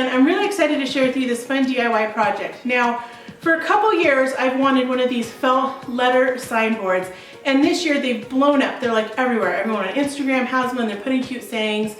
and I'm really excited to share with you this fun DIY project. Now, for a couple years, I've wanted one of these felt letter signboards, and this year they've blown up. They're like everywhere. Everyone on Instagram has one, they're putting cute sayings,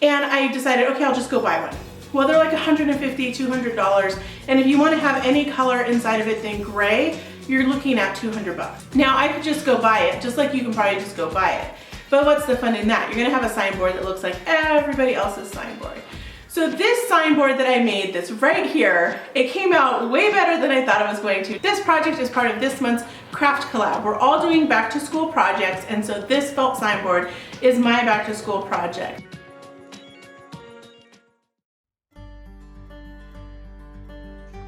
and I decided, okay, I'll just go buy one. Well, they're like $150, $200, and if you want to have any color inside of it than gray, you're looking at $200. Now, I could just go buy it, just like you can probably just go buy it. But what's the fun in that? You're gonna have a signboard that looks like everybody else's signboard. So this signboard that I made, that's right here, it came out way better than I thought it was going to. This project is part of this month's craft collab. We're all doing back to school projects, and so this felt signboard is my back to school project.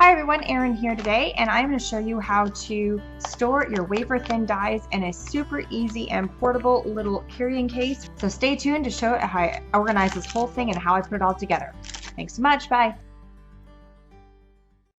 Hi everyone, Erin here today, and I'm going to show you how to store your wafer thin dies in a super easy and portable little carrying case. So stay tuned to show how I organize this whole thing and how I put it all together. Thanks so much, bye.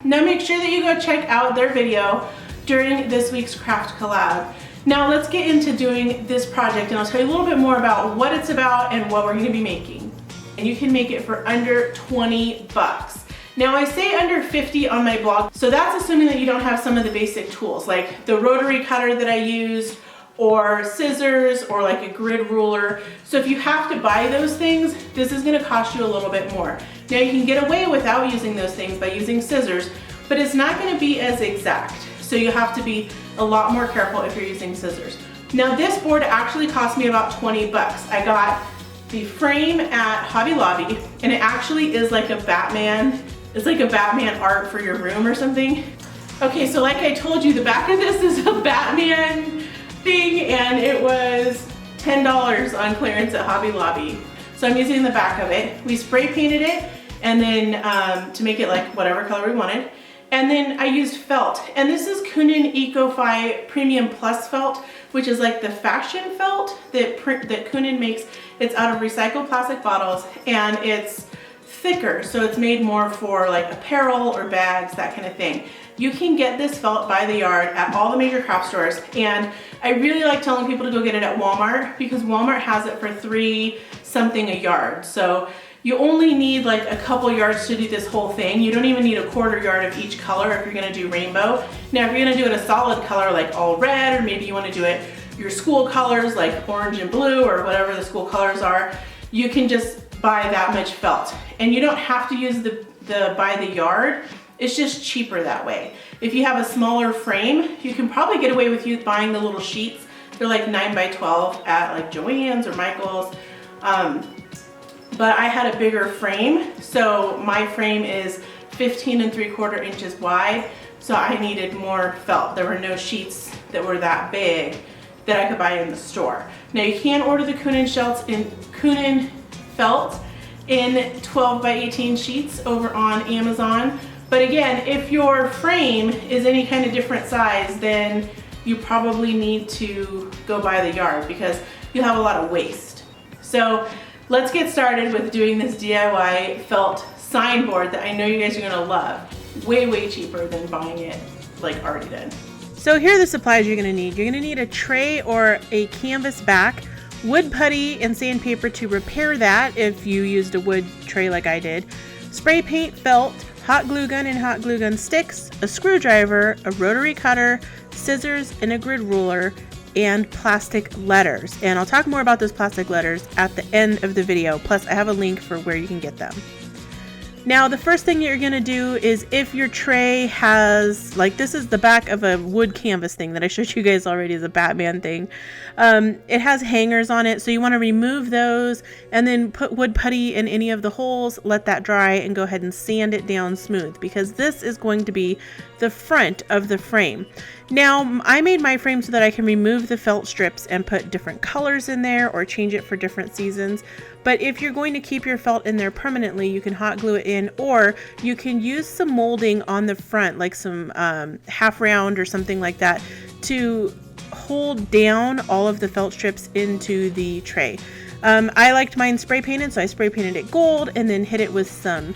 Now make sure that you go check out their video during this week's craft collab. Now let's get into doing this project, and I'll tell you a little bit more about what it's about and what we're going to be making. And you can make it for under 20 bucks. Now I say under 50 on my blog, so that's assuming that you don't have some of the basic tools like the rotary cutter that I used, or scissors, or like a grid ruler. So if you have to buy those things, this is gonna cost you a little bit more. Now you can get away without using those things by using scissors, but it's not gonna be as exact. So you have to be a lot more careful if you're using scissors. Now this board actually cost me about 20 bucks. I got the frame at Hobby Lobby, and it actually is like a Batman. It's like a Batman art for your room or something. Okay, so like I told you, the back of this is a Batman thing, and it was $10 on clearance at Hobby Lobby. So I'm using the back of it. We spray painted it, and then to make it like whatever color we wanted. And then I used felt, and this is Kunin Eco-Fi Premium Plus felt, which is like the fashion felt that Kunin makes. It's out of recycled plastic bottles, and it's thicker, so it's made more for like apparel or bags, that kind of thing. You can get this felt by the yard at all the major craft stores, and I really like telling people to go get it at Walmart because Walmart has it for $3 something a yard. So you only need like a couple yards to do this whole thing. You don't even need a quarter yard of each color if you're gonna do rainbow. Now if you're gonna do it a solid color like all red, or maybe you wanna do it your school colors like orange and blue, or whatever the school colors are, you can just buy that much felt. And you don't have to use the by the yard. It's just cheaper that way. If you have a smaller frame, you can probably get away with you buying the little sheets. They're like 9 by 12 at like Joann's or Michael's. But I had a bigger frame, so my frame is 15 3/4 inches wide, so I needed more felt. There were no sheets that were that big that I could buy in the store. Now you can order the Kunin felt in 12 by 18 sheets over on Amazon. But again, if your frame is any kind of different size, then you probably need to go by the yard because you have a lot of waste. So let's get started with doing this DIY felt signboard that I know you guys are gonna love. Way, way cheaper than buying it like already done. So here are the supplies you're gonna need. You're gonna need a tray or a canvas back, wood putty and sandpaper to repair that if you used a wood tray like I did, spray paint, felt, hot glue gun and hot glue gun sticks, a screwdriver, a rotary cutter, scissors, and a grid ruler, and plastic letters. And I'll talk more about those plastic letters at the end of the video, plus I have a link for where you can get them. Now the first thing you're gonna do is, if your tray has, like this is the back of a wood canvas thing that I showed you guys already as a Batman thing. It has hangers on it, so you wanna remove those and then put wood putty in any of the holes, let that dry, and go ahead and sand it down smooth because this is going to be the front of the frame. Now I made my frame so that I can remove the felt strips and put different colors in there or change it for different seasons. But if you're going to keep your felt in there permanently, you can hot glue it in, or you can use some molding on the front, like some half round or something like that, to hold down all of the felt strips into the tray. I liked mine spray painted, so I spray painted it gold and then hit it with some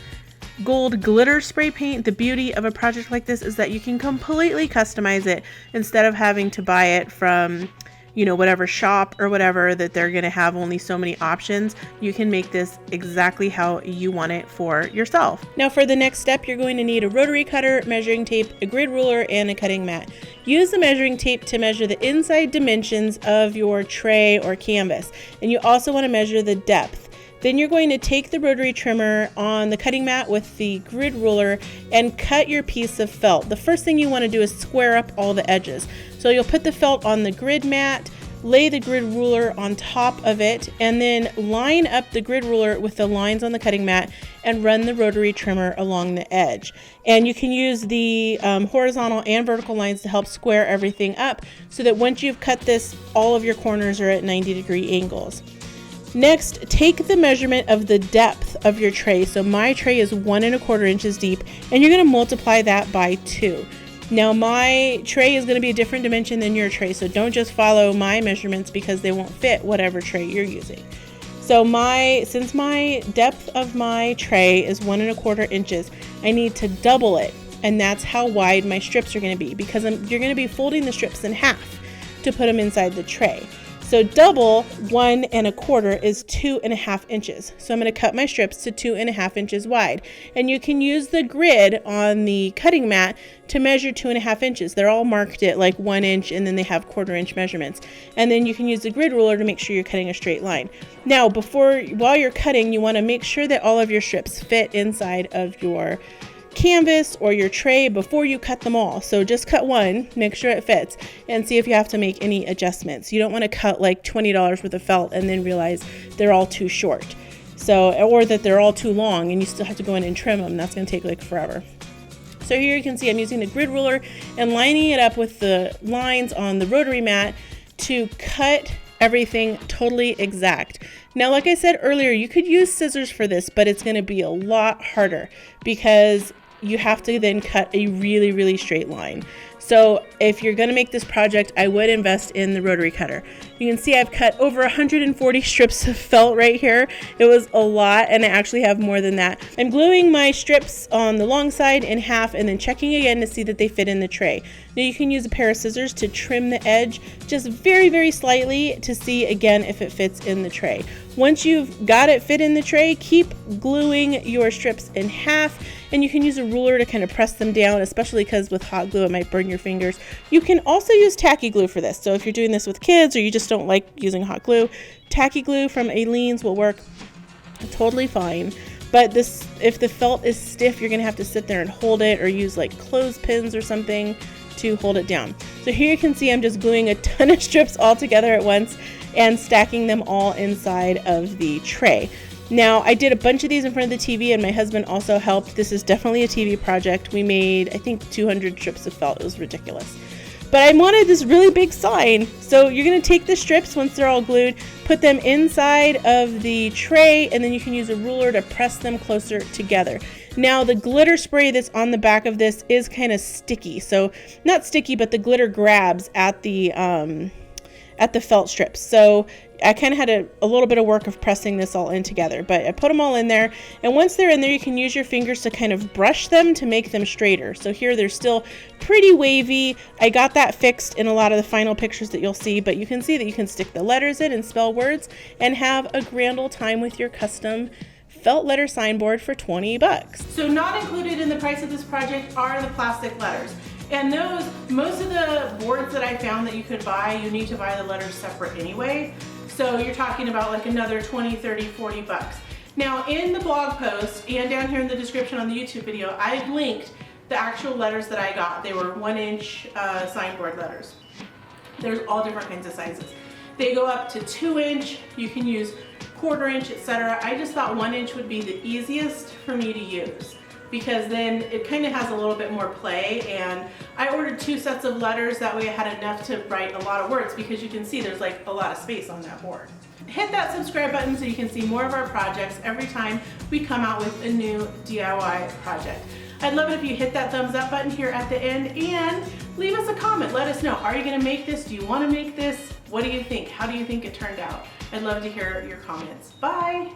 gold glitter spray paint. The beauty of a project like this is that you can completely customize it instead of having to buy it from you know, whatever shop or whatever that they're going to have only so many options. You can make this exactly how you want it for yourself. Now for the next step, you're going to need a rotary cutter, measuring tape, a grid ruler, and a cutting mat. Use the measuring tape to measure the inside dimensions of your tray or canvas, and you also want to measure the depth. Then you're going to take the rotary trimmer on the cutting mat with the grid ruler and cut your piece of felt. The first thing you want to do is square up all the edges. So you'll put the felt on the grid mat, lay the grid ruler on top of it, and then line up the grid ruler with the lines on the cutting mat and run the rotary trimmer along the edge. And you can use the horizontal and vertical lines to help square everything up so that once you've cut this, all of your corners are at 90-degree angles. Next, take the measurement of the depth of your tray. So my tray is 1 1/4 inches deep, and you're going to multiply that by 2. Now my tray is going to be a different dimension than your tray, so don't just follow my measurements because they won't fit whatever tray you're using. So since my depth of my tray is 1 1/4 inches, I need to double it, and that's how wide my strips are going to be, because you're going to be folding the strips in half to put them inside the tray. So double 1 1/4 is 2 1/2 inches. So I'm going to cut my strips to 2 1/2 inches wide. And you can use the grid on the cutting mat to measure 2 1/2 inches. They're all marked at like 1 inch, and then they have 1/4 inch measurements. And then you can use the grid ruler to make sure you're cutting a straight line. Now, while you're cutting, you want to make sure that all of your strips fit inside of your canvas or your tray before you cut them all. So just cut one, make sure it fits, and see if you have to make any adjustments. You don't want to cut like $20 worth of felt and then realize they're all too short, or that they're all too long and you still have to go in and trim them. That's going to take like forever. So here you can see I'm using the grid ruler and lining it up with the lines on the rotary mat to cut everything totally exact. Now, like I said earlier, you could use scissors for this, but it's going to be a lot harder because you have to then cut a really, really straight line. So if you're going to make this project, I would invest in the rotary cutter. You can see I've cut over 140 strips of felt right here. It was a lot, and I actually have more than that. I'm gluing my strips on the long side in half and then checking again to see that they fit in the tray. Now you can use a pair of scissors to trim the edge just very, very slightly to see again if it fits in the tray. Once you've got it fit in the tray, keep gluing your strips in half, and you can use a ruler to kind of press them down, especially because with hot glue it might burn your fingers. You can also use tacky glue for this. So if you're doing this with kids or you just don't like using hot glue, tacky glue from Aleene's will work totally fine. But if the felt is stiff, you're gonna have to sit there and hold it, or use like clothespins or something to hold it down. So here you can see I'm just gluing a ton of strips all together at once and stacking them all inside of the tray. Now, I did a bunch of these in front of the TV, and my husband also helped. This is definitely a TV project. We made, I think, 200 strips of felt. It was ridiculous. But I wanted this really big sign. So you're going to take the strips once they're all glued, put them inside of the tray, and then you can use a ruler to press them closer together. Now, the glitter spray that's on the back of this is kind of sticky. So not sticky, but the glitter grabs at the felt strips. So I kind of had a little bit of work of pressing this all in together, but I put them all in there, and once they're in there, you can use your fingers to kind of brush them to make them straighter. So here they're still pretty wavy. I got that fixed in a lot of the final pictures that you'll see, but you can see that you can stick the letters in and spell words and have a grand old time with your custom felt letter signboard for 20 bucks. So not included in the price of this project are the plastic letters. And most of the boards that I found that you could buy, you need to buy the letters separate anyway. So you're talking about like another 20, 30, 40 bucks. Now in the blog post and down here in the description on the YouTube video, I've linked the actual letters that I got. They were 1 inch signboard letters. There's all different kinds of sizes. They go up to 2 inch, you can use 1/4 inch, etc. I just thought 1 inch would be the easiest for me to use, because then it kind of has a little bit more play, and I ordered 2 sets of letters. That way I had enough to write a lot of words, because you can see there's like a lot of space on that board. Hit that subscribe button so you can see more of our projects every time we come out with a new DIY project. I'd love it if you hit that thumbs up button here at the end and leave us a comment. Let us know, are you gonna make this? Do you wanna make this? What do you think? How do you think it turned out? I'd love to hear your comments. Bye.